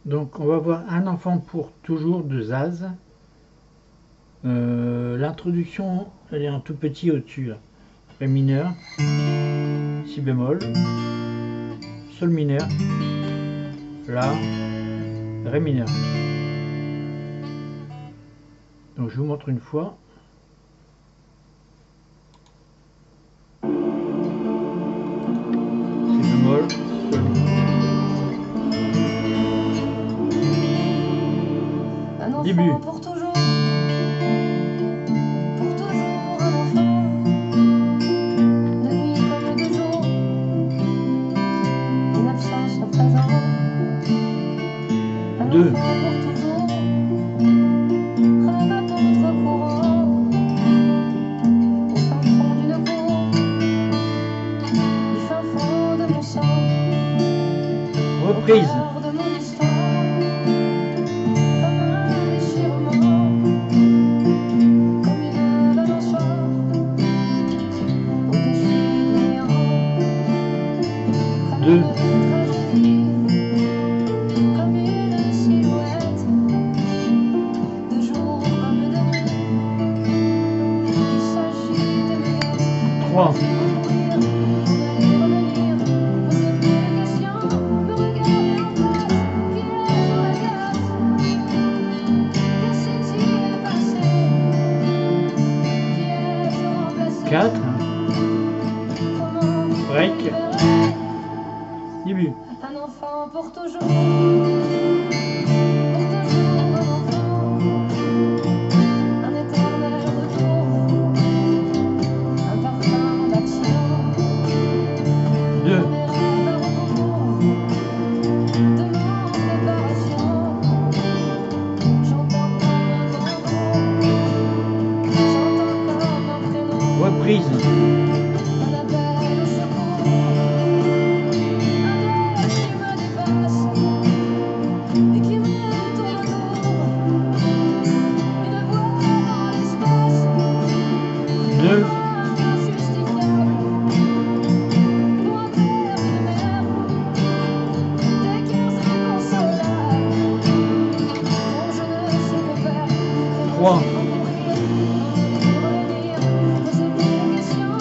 Donc on va voir Un enfant pour toujours de Zaz. L'introduction, elle est un tout petit au-dessus. Ré mineur, si bémol, sol mineur, la, ré mineur. Donc je vous montre une fois. Si bémol, sol mineur. Début. Pour toujours. Pour toujours un enfant. De nuit comme de jour. Une absence au présent. Un Deux. enfant pour toujours. Rêve à contre-courant. Au fin fond d'une cour. Du fin fond de mon sang. Reprise. Au cœur de mon histoire. Comme un déchirement. Comme une balançoire. Au-dessus du néant. Comme Deux. une tragédie. Comme une silhouette. De jour comme de nuit. Il s'agit de me guetter. 3. Courir, aller, revenir. Poser mille questions. Me regarder en face. Piège dans la glace. Que s'est-il passé? Qui ai-je remplacé? 4. Comment Break. vivrai-je? Début. Un enfant pour toujours. Pour toujours un enfant. Un éternel retour. Un parfum d'accident. 2. Dans mes rêves à rebours. De mon préparation. J'entends comme un tambour. J'entends comme un prénom. Reprise. Un appel au secours. Un rêve qui me dépasse et qui me tourne autour. Une voix dans l'espace. 2. Une voix injustifiable. Lointaine de mer. Des cœurs inconsolables dont je ne sais que faire. Comment 3. courir, revenir, poser mille questions, me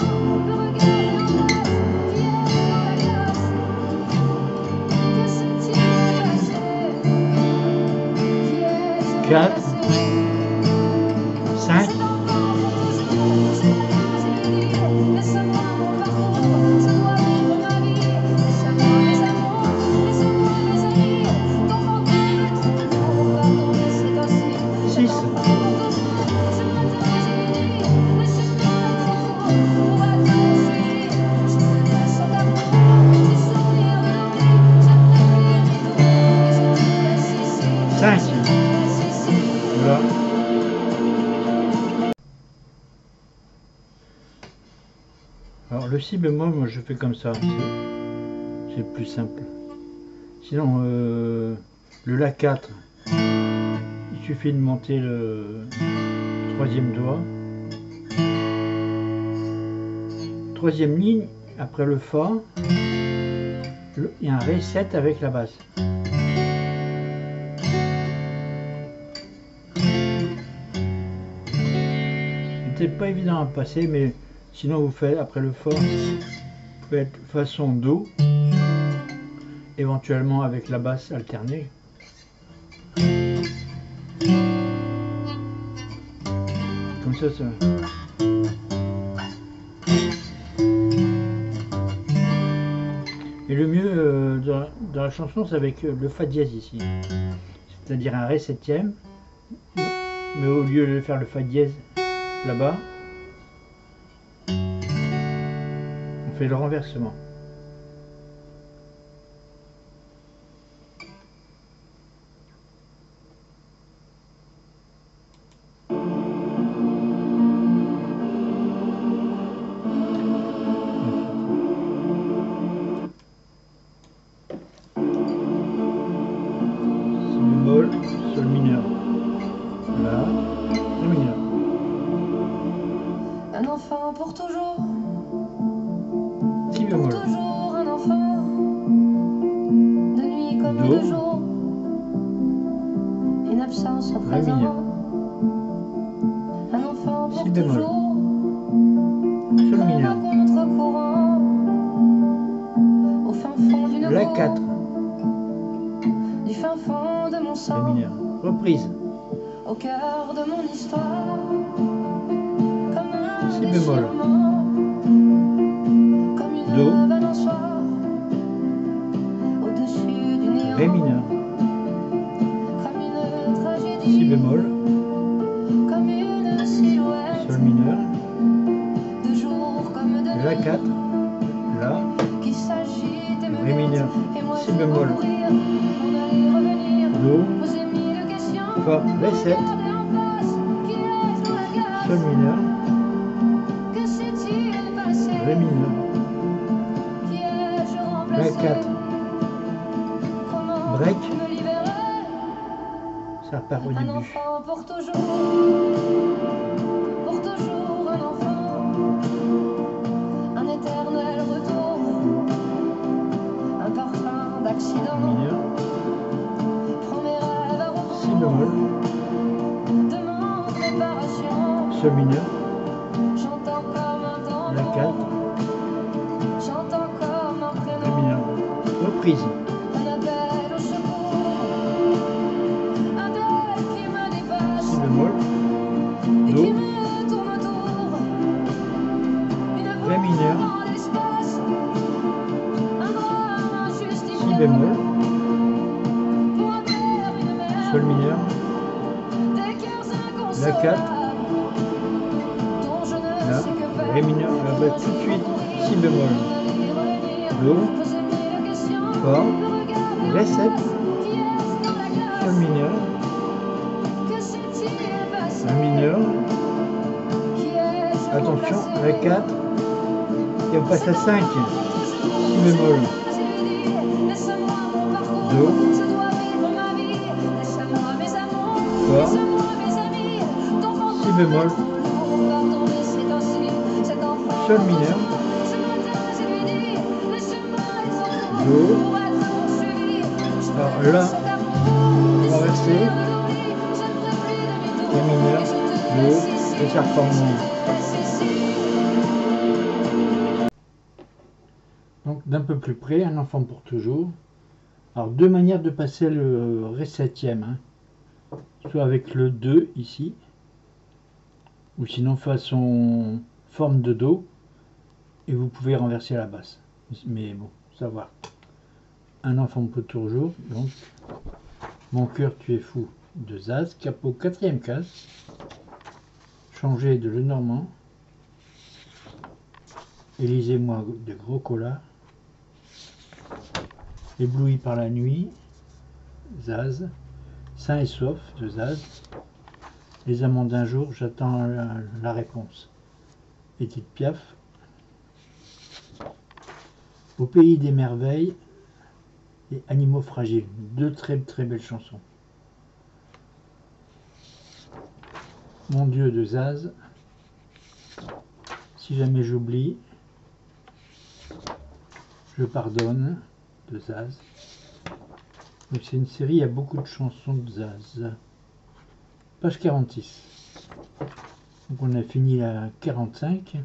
regarder en face, piège dans la glace. Que s'est-il passé? Qui ai-je 4. remplacé? 5. Cet enfant pour toujours, je n'ai pas à lui dire. Laisse-moi mon parcours, je dois vivre ma vie. Laisse-moi mes amours, laisse-moi mes amis. T'enfanter toujours, pardon, mais c'est ainsi. 6. Cet enfant pour toujours, ce matin je lui dis. Laisse-moi être fou, pour être celui. Je te laisse cet amour, ces souvenirs de nos vies. J'aimerais plier mes dos, et je te laisse ici. 5. Je te laisse ici. Voilà. Alors le si bémol, moi je fais comme ça. C'est plus simple. Sinon, le la 4, il suffit de monter le troisième doigt. Troisième ligne, après le fa, il y a un ré 7 avec la basse. C'était pas évident à passer, mais sinon vous faites après le fa, vous faites façon do, éventuellement avec la basse alternée. Comme ça, ça. Et le mieux dans la chanson, c'est avec le fa dièse ici. C'est-à-dire un ré septième, mais au lieu de faire le fa dièse là-bas, on fait le renversement. Si bémol, sol mineur. Là, ré mineur. Un enfant pour toujours. Si bémol. bémol, toujours sol comme mineur, un contre-courant au fin fond d'une la cour, 4, du fin fond de mon ré sang, mineur, reprise, au cœur de mon histoire, comme un si bémol, déchirement, comme une do, balançoire au-dessus du néant, ré mineur, comme une tragédie, si bémol, comme une silhouette sol mineur, de jour comme de nuit, la 4, la, qui s'agite et me ré mineur, guette, et moi si je veux bémol, courir, m'en aller revenir, do, poser mille questions, fa, ré 7, regarder en face, qui est-ce dans la gare, sol mineur, que s'est-il passé, ré mineur, qui ai-je la remplacé, 4, comment break, me libérer, ça repart au un début, enfant pour toujours un enfant, un éternel retour, un parfum ré d'accident, mineur, prends mes rêves à si rebours bémol, de mon préparation, sol mineur, j'entends comme un la 4, tambour, j'entends comme un ré prénom, mineur, reprise, un appel au secours, un deuil qui me dépasse si bémol, et do, qui me tourne autour, une ré mineur, voix dans l'espace, un drame si injustifiable, bémol, pour un père, une mère, sol mineur, des cœurs la 4, inconsolables, dont je ne la, sais que faire, ré mineur, ah bah, tout de suite, si bémol, m'en aller revenir, do, poser mille questions, fa, regarder ré en 7, face, qui est-ce dans la sol glace, mineur, que s'est-il passé, ré mineur, qui ai-je attention, remplacé, la 4, et on passe à 5, si bémol, laisse-moi mon parcours, do, je dois vivre ma vie, laisse-moi mes amours, fa, laisse-moi mes amis, ton si fantasme bémol, est trop lourd, pardon mais c'est ainsi, cet enfant sol pour mineur, toujours, ce matin je lui dis, laisse-moi être son do, tour, pour être poursuivi, je te alors laisse là, cet amour, renversé, désormais de l'oubli, je ne ferai plus demi-tour, ré mineur, et je te do, laisse ici, et ça repart je en. te laisse ici. Donc d'un peu plus près, un enfant pour toujours. Alors deux manières de passer le ré septième, hein. Soit avec le 2 ici, ou sinon façon forme de do, et vous pouvez renverser à la basse. Mais bon, savoir. Un enfant pour toujours, donc mon cœur tu es fou de Zaz, capot quatrième case, changer de Lenormand, Élisez-moi de Gros Cola, ébloui par la nuit, Zaz, sain et sauf de Zaz, les amants d'un jour, j'attends la réponse. Edith Piaf, au pays des merveilles et animaux fragiles, deux très belles chansons. Mon Dieu de Zaz, si jamais j'oublie, je pardonne de Zaz. Donc c'est une série, il y a beaucoup de chansons de Zaz. Page 46. Donc on a fini la 45.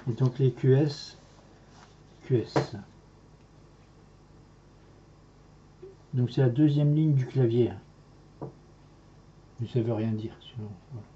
Et donc les QS. Donc c'est la deuxième ligne du clavier. Mais ça veut rien dire sinon. Voilà.